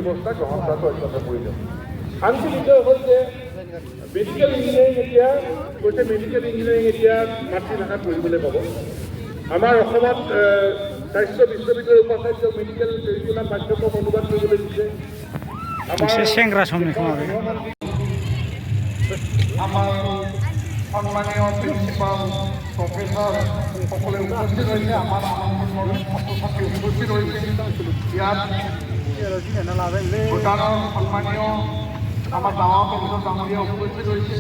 ব্যৱস্থা গ্ৰহণ কৰাটো অত্যন্ত প্ৰয়োজন। আনকি বিষয় হ'ল যে মেডিকেল ইঞ্জিনিয়াৰিং এতিয়া কৈছে মেডিকেল ইঞ্জিনিয়াৰিং এতিয়া মাতৃভাষাত পঢ়িবলৈ পাব। আমাৰ অসমত স্বাস্থ্য বিশ্ববিদ্যালয় উপাচাৰ্য মেডিকেল কেৰিকুলাম পাঠ্যক্ৰম অনুবাদ কৰিবলৈ দিছে। আমাৰ সন্মানীয় প্ৰিন্সিপাল প্ৰফেচৰ সকলে উপস্থিত হৈছে, আমাৰ আনন্দময় ছাত্ৰ ছাত্ৰী উপস্থিত হৈছে। ইয়াত ভূটানৰ সন্মানীয় আমাৰ ডাঙৰ প্ৰফেচৰ ডাঙৰীয়া উপস্থিত হৈছে।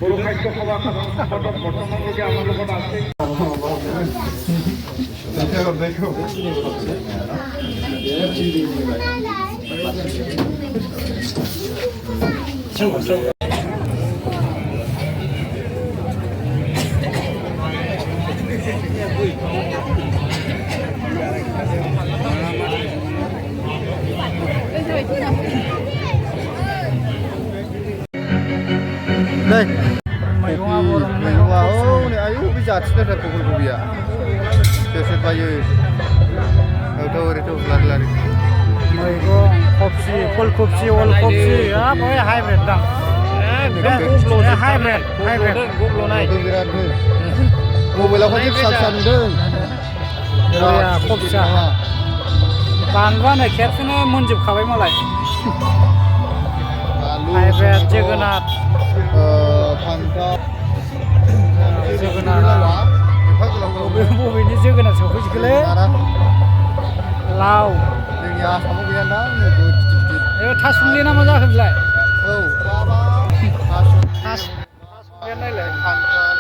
বড়ো খাদ্য সভা সাধাৰণ সম্পাদক বৰ্তমানলৈকে আমাৰ লগত আছে। Đây, मैगंआ हनै आयु बे जाथिथारथार फुल कबिया सोर बायो औथ' ओरैथ' लारि मैगं कफि फुलकफि अलकफि हाब ओइ हाइब्रिद दां हाइब्रिद गब्ल'नाय बिरादनो मबाइलाव खनसे फिसा फिसा नुदों बरिया कफिया बानलुआनो खेबसेनो मोनजोबखाबाय मालाय हाइब्रिद जोगोनार फान्थाव जोगोनार बबेनि जोगोनार सफैजोबखोलै लाव जोंनि आसामाव गैया ना नोगोद गिदिर थासुमलि ना मा जाखो बेलाय औ थास नायलाय फान्थाव